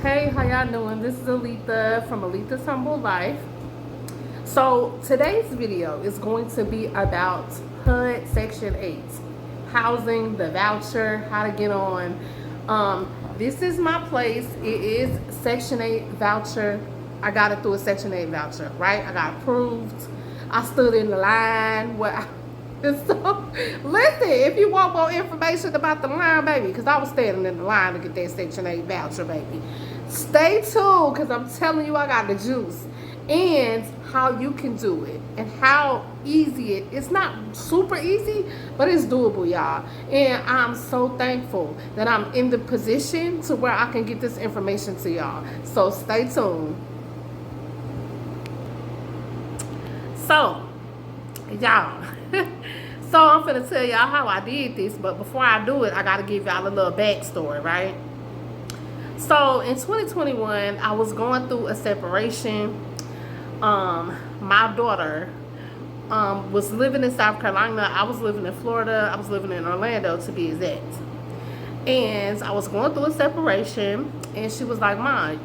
Hey, how y'all doing? This is Aletha from Aletha's Humble Life. So today's video is going to be about HUD Section 8, housing, the voucher, how to get on. This is my place. It is Section 8 voucher. I got it through a Section 8 voucher, right? I got approved. I stood in the line. So, listen, if you want more information about the line, baby, because I was standing in the line to get that Section 8 voucher, baby. Stay tuned, because I'm telling you I got the juice. And how you can do it. And how easy it's not super easy, but it's doable, y'all. And I'm so thankful that I'm in the position to where I can get this information to y'all. So stay tuned. So, y'all. So I'm finna tell y'all how I did this, but before I do it, I gotta give y'all a little backstory, right? So in 2021, I was going through a separation. My daughter was living in South Carolina. I was living in Florida. I was living in Orlando, to be exact. And I was going through a separation, and she was like, "Mom,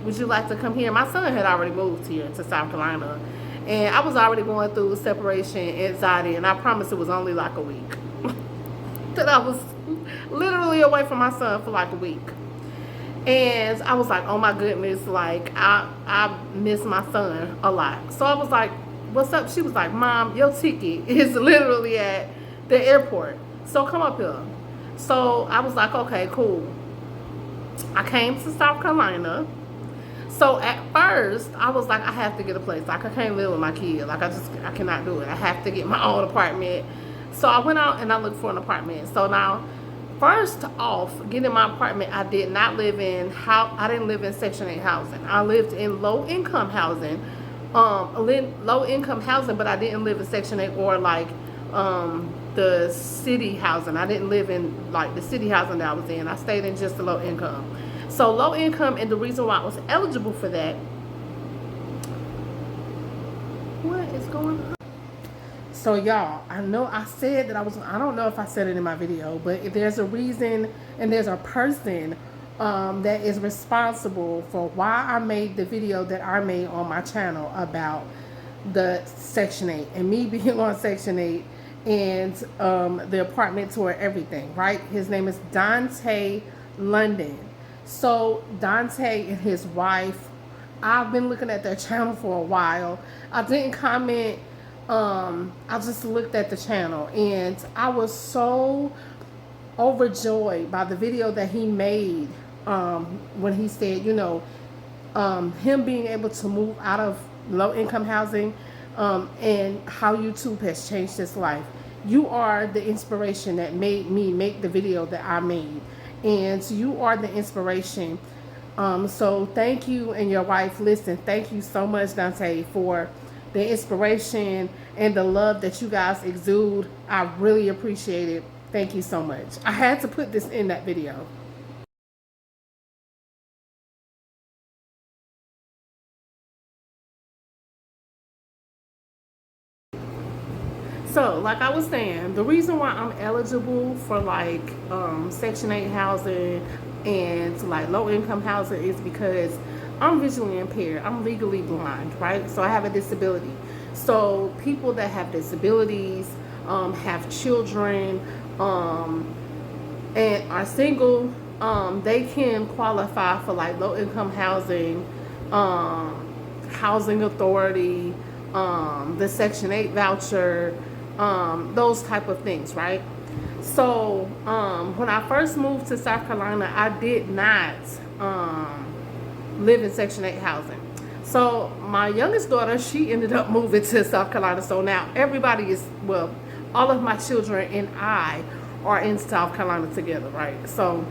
would you like to come here?" My son had already moved here to South Carolina. And I was already going through separation anxiety, and I promise it was only like a week. That I was literally away from my son for like a week. And I was like, oh my goodness, like I miss my son a lot. So I was like, what's up? She was like, Mom, your ticket is literally at the airport. So come up here. So I was like, okay, cool. I came to South Carolina. So at first, I was like, I have to get a place. Like, I can't live with my kid. Like, I cannot do it. I have to get my own apartment. So I went out and I looked for an apartment. So now, first off, getting my apartment, I didn't live in Section 8 housing. I lived in low-income housing. Low-income housing, but I didn't live in Section 8 or, like, the city housing. I didn't live in, like, the city housing that I was in. I stayed in just the low income. So low income, and the reason why I was eligible for that. What is going on? So y'all, I know I said that I don't know if I said it in my video, but there's a reason and there's a person that is responsible for why I made the video that I made on my channel about the Section 8 and me being on Section 8 and the apartment tour, everything, right? His name is Dante London. So Dante and his wife, I've been looking at their channel for a while. I didn't comment. I just looked at the channel, and I was so overjoyed by the video that he made when he said, him being able to move out of low-income housing and how YouTube has changed his life. You are the inspiration that made me make the video that I made. And you are the inspiration. So thank you and your wife. Listen, thank you so much, Dante, for the inspiration and the love that you guys exude. I really appreciate it. Thank you so much. I had to put this in that video. So, like I was saying, the reason why I'm eligible for like Section 8 housing and like low income housing is because I'm visually impaired. I'm legally blind, right? So I have a disability. So people that have disabilities, have children, and are single, they can qualify for like low income housing, housing authority, the Section 8 voucher, those type of things, right? So when I first moved to South Carolina, I did not live in Section 8 housing. So my youngest daughter, she ended up moving to South Carolina. So now everybody is, well, all of my children and I are in South Carolina together, right? So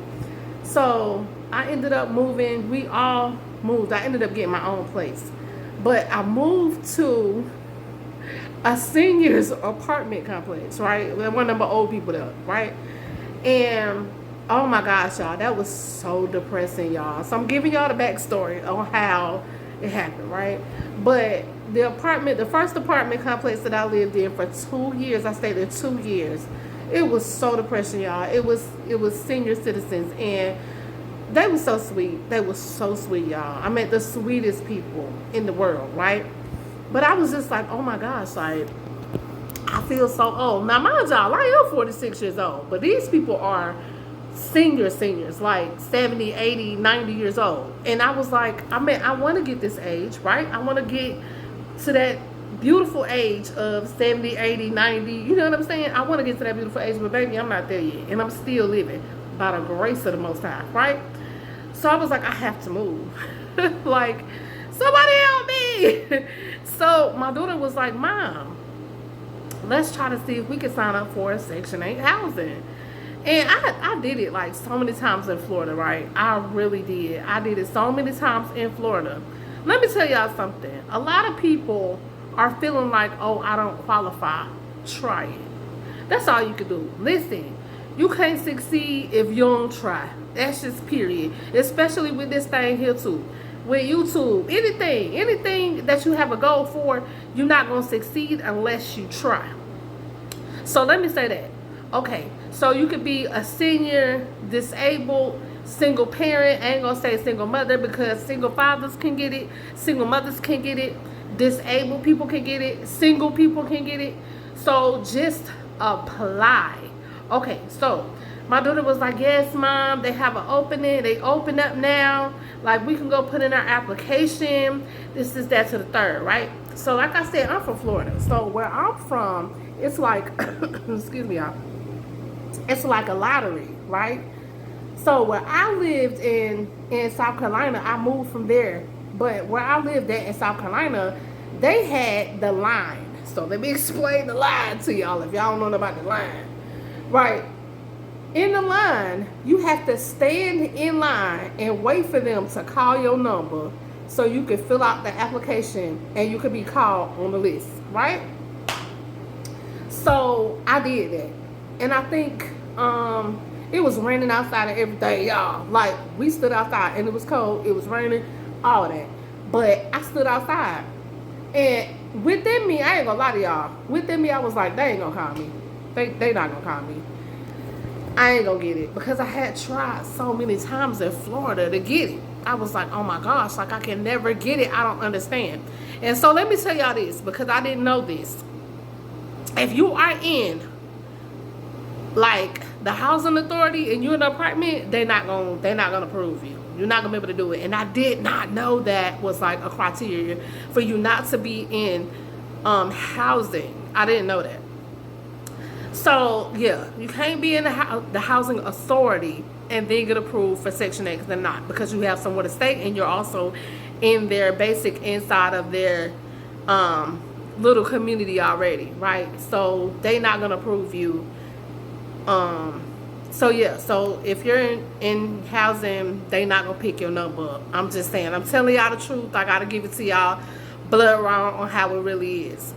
I ended up moving. We all moved. I ended up getting my own place. But I moved to a seniors apartment complex, right? One of them old people there, right? And oh my gosh, y'all, that was so depressing, y'all. So I'm giving y'all the backstory on how it happened, right? But the first apartment complex that I lived in for 2 years, I stayed there 2 years. It was so depressing, y'all. It was senior citizens, and They were so sweet. They were so sweet, y'all. I met the sweetest people in the world, right? But I was just like, oh my gosh, like, I feel so old. Now, mind y'all, I am 46 years old, but these people are seniors, like 70, 80, 90 years old. And I was like, I want to get this age, right? I want to get to that beautiful age of 70, 80, 90. You know what I'm saying? I want to get to that beautiful age, but baby, I'm not there yet. And I'm still living by the grace of the Most High, right? So I was like, I have to move. Like, somebody help me. So my daughter was like, Mom, let's try to see if we can sign up for a Section 8 housing. And I did it like so many times in Florida, right? I really did. I did it so many times in Florida. Let me tell y'all something. A lot of people are feeling like, oh, I don't qualify. Try it. That's all you can do. Listen, you can't succeed if you don't try. That's just period. Especially with this thing here too. With YouTube, anything that you have a goal for, you're not going to succeed unless you try. So let me say that. Okay, so you could be a senior, disabled, single parent. I ain't going to say single mother because single fathers can get it. Single mothers can get it. Disabled people can get it. Single people can get it. So just apply. Okay, so my daughter was like, yes, Mom, they have an opening. They open up now. Like, we can go put in our application. This is that to the third, right? So like I said, I'm from Florida. So where I'm from, it's like, excuse me, y'all. It's like a lottery, right? So where I lived in South Carolina, I moved from there. But where I lived at in South Carolina, they had the line. So let me explain the line to y'all if y'all don't know about the line. Right. In the line, you have to stand in line and wait for them to call your number so you can fill out the application and you can be called on the list, right? So I did that. And I think it was raining outside and everything, y'all. Like, we stood outside and it was cold, it was raining, all that. But I stood outside. And within me, I ain't gonna lie to y'all, within me I was like, they ain't gonna call me. They not gonna call me. I ain't gonna get it because I had tried so many times in Florida to get it. I was like, oh my gosh, like I can never get it. I don't understand. And so let me tell y'all this because I didn't know this. If you are in like the housing authority and you're in an apartment, they're not gonna approve you. You're not gonna be able to do it. And I did not know that was like a criteria for you not to be in housing. I didn't know that. So, yeah, you can't be in the housing authority and then get approved for Section 8 because they're not. Because you have somewhere to stay and you're also in their basic inside of their little community already, right? So, they're not going to approve you. So, yeah, so if you're in housing, they're not going to pick your number up. I'm just saying. I'm telling y'all the truth. I got to give it to y'all blood raw on how it really is.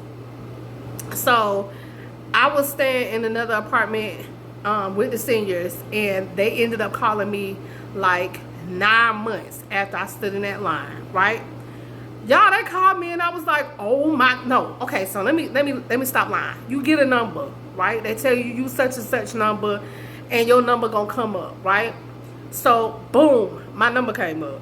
So, I was staying in another apartment with the seniors, and they ended up calling me like 9 months after I stood in that line, right? Y'all, they called me, and I was like, oh my, no. Okay, so let me stop lying. You get a number, right? They tell you such and such number, and your number gonna come up, right? So boom, my number came up.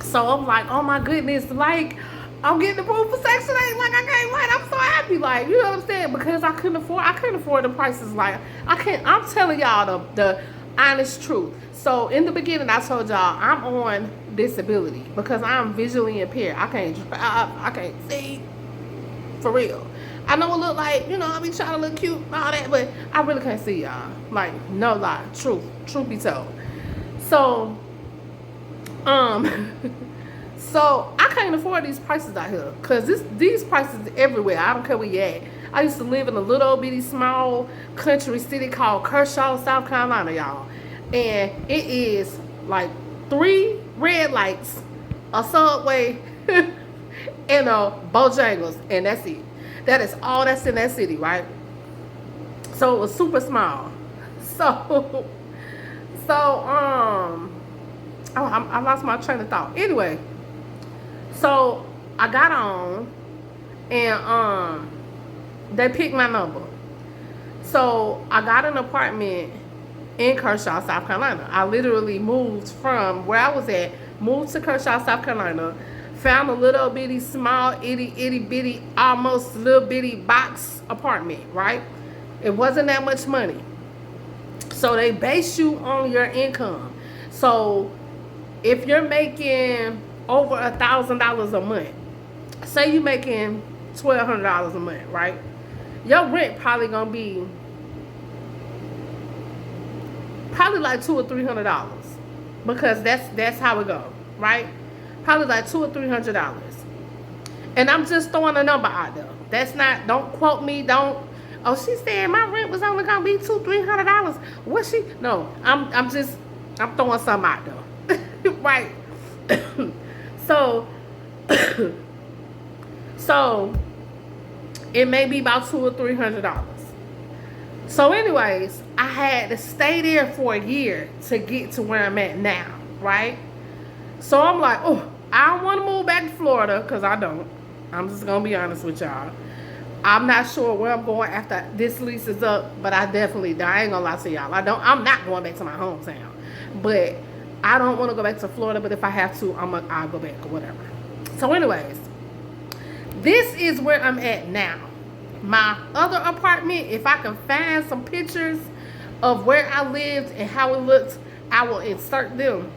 So I'm like, oh my goodness, like, I'm getting approved for Section 8, like I can't wait. I'm so happy, like, you know what I'm saying? Because I couldn't afford the prices. Like, I'm telling y'all the honest truth. So in the beginning, I told y'all I'm on disability because I'm visually impaired. I can't drive, I can't see, for real. I know it look like, you know, I be trying to look cute and all that, but I really can't see y'all. Like, no lie, truth be told. So, so I can't afford these prices out here because these prices everywhere. I don't care where you at. I used to live in a little bitty small country city called Kershaw, South Carolina, y'all. And it is like 3 red lights, a Subway, and a Bojangles, and that's it. That is all that's in that city, right? So it was super small. So I lost my train of thought. Anyway, so I got on, and they picked my number. So I got an apartment in Kershaw, South Carolina. I literally moved from where I was at, moved to Kershaw, South Carolina, found a little bitty, small, itty bitty, almost little bitty box apartment, right? It wasn't that much money. So they base you on your income. So if you're making over $1,000 a month, say you're making $1,200 a month, right? Your rent probably gonna be like $200 or $300, because that's how it go, right? Probably like $200 or $300. And I'm just throwing a number out there. That's not, don't quote me, don't, oh, she said my rent was only gonna be $200 or $300. What she, no, I'm throwing something out there. Right. So so it may be about $200 or $300. So anyways, I had to stay there for a year to get to where I'm at now, right? So I'm like, oh, I don't want to move back to Florida, because I don't. I'm just going to be honest with y'all. I'm not sure where I'm going after this lease is up, but I ain't going to lie to y'all. I'm not going back to my hometown. But I don't want to go back to Florida, but if I have to, I'll go back or whatever. So anyways, this is where I'm at now. My other apartment, if I can find some pictures of where I lived and how it looked, I will insert them.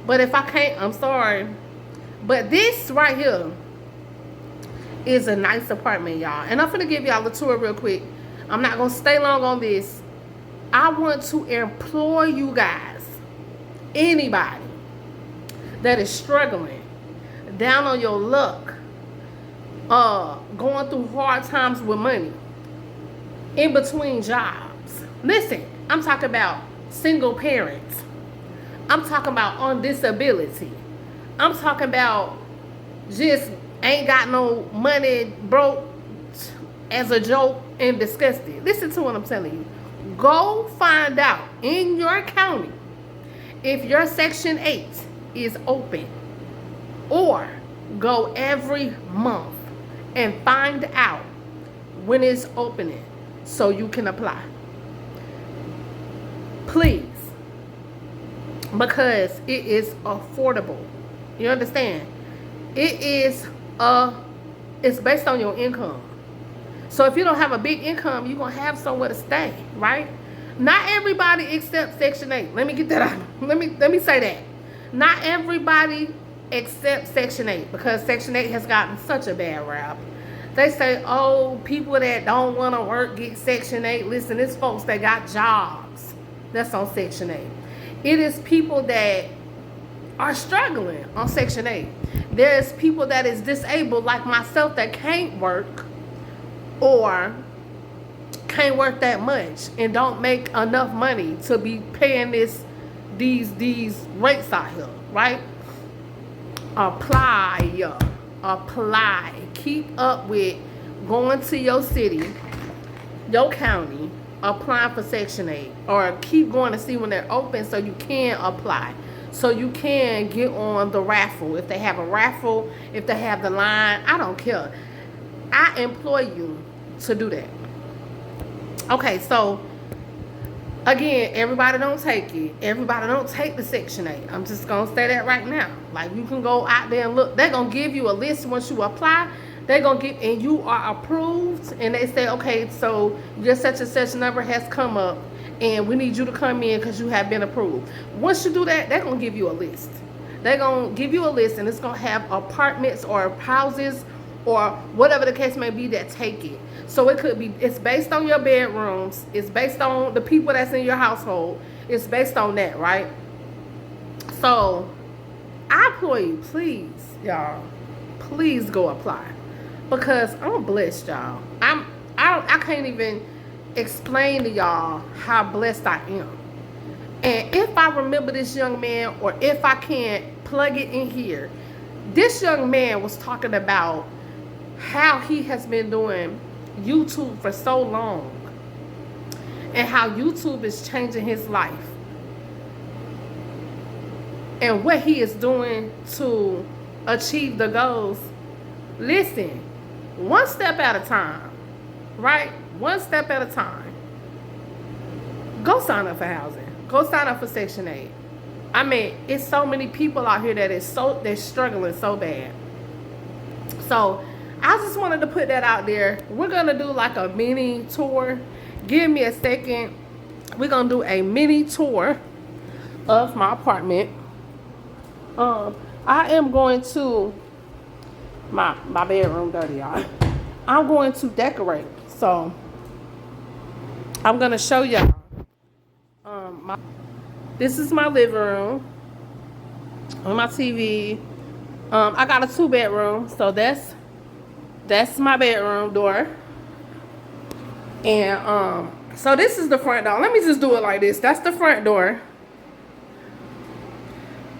But if I can't, I'm sorry. But this right here is a nice apartment, y'all. And I'm going to give y'all a tour real quick. I'm not going to stay long on this. I want to implore you guys, anybody that is struggling, down on your luck, going through hard times with money, in between jobs. Listen, I'm talking about single parents. I'm talking about on disability. I'm talking about just ain't got no money, broke as a joke and disgusted. Listen to what I'm telling you. Go find out in your county if your Section 8 is open, or go every month and find out when it's opening so you can apply. Please. Because it is affordable. You understand? It's based on your income. So if you don't have a big income, you're going to have somewhere to stay, right? Not everybody accepts Section 8. Let me get that out. Let me say that. Not everybody accepts Section 8, because Section 8 has gotten such a bad rap. They say, oh, people that don't want to work get Section 8. Listen, it's folks that got jobs that's on Section 8. It is people that are struggling on Section 8. There's people that is disabled like myself that can't work, or can't work that much and don't make enough money to be paying these rates out here, right? Apply. Keep up with going to your city, your county, applying for Section 8, or keep going to see when they're open so you can apply, so you can get on the raffle. If they have a raffle, if they have the line, I don't care. I implore you to do that. Okay, so again, everybody don't take it. Everybody don't take the Section 8. I'm just going to say that right now. Like, you can go out there and look. They're going to give you a list once you apply. They're going to give, and you are approved. And they say, okay, so your such and such number has come up, and we need you to come in because you have been approved. Once you do that, they're going to give you a list. They're going to give you a list, and it's going to have apartments or houses or whatever the case may be that take it. So it could be, it's based on your bedrooms. It's based on the people that's in your household. It's based on that, right? So I implore you, please, y'all, please go apply, because I'm blessed, y'all. I can't even explain to y'all how blessed I am. And if I remember this young man, or if I can't plug it in here, this young man was talking about how he has been doing YouTube for so long, and how YouTube is changing his life, and what he is doing to achieve the goals. Listen, one step at a time, right? One step at a time. Go sign up for housing. Go sign up for Section 8. I mean, it's so many people out here they're struggling so bad. So I just wanted to put that out there. We're gonna do like a mini tour. Give me a second. We're gonna do a mini tour of my apartment. I am going to my bedroom dirty, y'all. I'm going to decorate. So I'm gonna show y'all. This is my living room on my TV. I got a 2-bedroom, so that's my bedroom door. And so this is the front door. Let me just do it like this. That's the front door.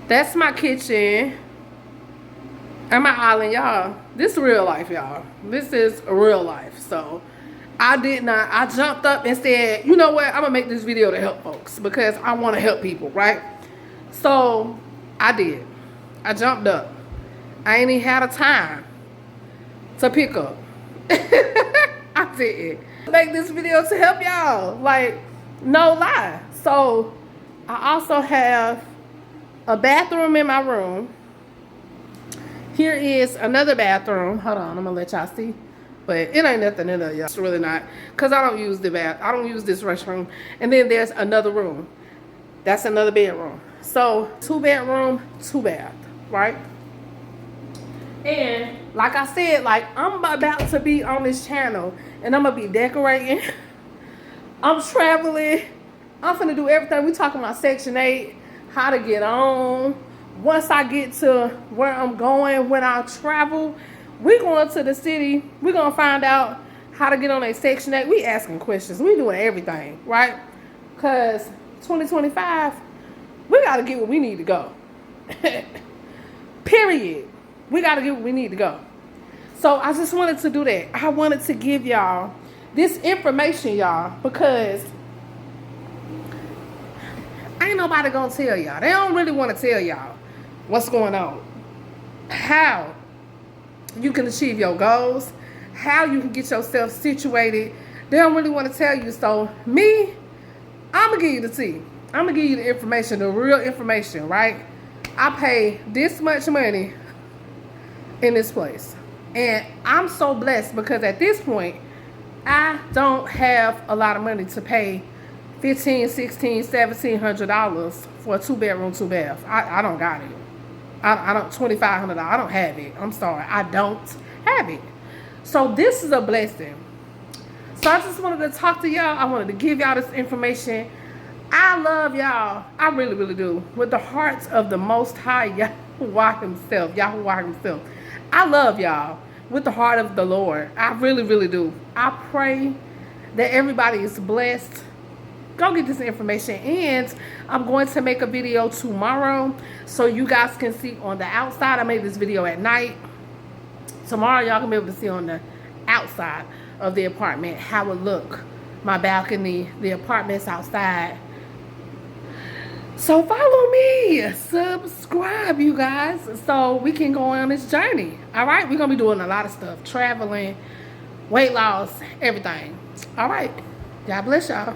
That's my kitchen and my island, y'all. This is real life, y'all. This is real life. So I jumped up and said, you know what, I'm gonna make this video to help folks because I want to help people, right? So I did. I jumped up. I ain't even had a time to pick up. I did make this video to help y'all, like, no lie. So I also have a bathroom in my room. Here is another bathroom. Hold on, I'm gonna let y'all see. But it ain't nothing in there, y'all. It's really not. Because I don't use the bath. I don't use this restroom. And then there's another room. That's another bedroom. So 2-bedroom, 2-bath, right? And like I said, like, I'm about to be on this channel and I'm gonna be decorating. I'm traveling. I'm finna do everything. We talking about Section 8, how to get on. Once I get to where I'm going, when I travel, we going to the city. We're gonna find out how to get on a Section 8. We asking questions. We doing everything, right? Cause 2025, we gotta get where we need to go. Period. We gotta get where we need to go. So I just wanted to do that. I wanted to give y'all this information, y'all, because ain't nobody gonna tell y'all. They don't really want to tell y'all what's going on, how you can achieve your goals, how you can get yourself situated. They don't really want to tell you. So me, I'm gonna give you the tea. I'm gonna give you the information, the real information, right? I pay this much money in this place, and I'm so blessed because at this point I don't have a lot of money to pay $1,500, $1,600, $1,700 for a 2-bedroom, 2-bath. I don't got it. I don't $2,500. I don't have it. I'm sorry, I don't have it. So this is a blessing. So I just wanted to talk to y'all. I wanted to give y'all this information. I love y'all. I really, really do. With the hearts of the Most High Yahweh Himself. Yahweh Himself. I love y'all with the heart of the Lord. I really, really do. I pray that everybody is blessed. Go get this information, and I'm going to make a video tomorrow so you guys can see on the outside. I made this video at night. Tomorrow y'all can be able to see on the outside of the apartment how it look, my balcony, the apartments outside. So follow me, subscribe, you guys, so we can go on this journey. All right, we're gonna be doing a lot of stuff, traveling, weight loss, everything. All right, God bless y'all.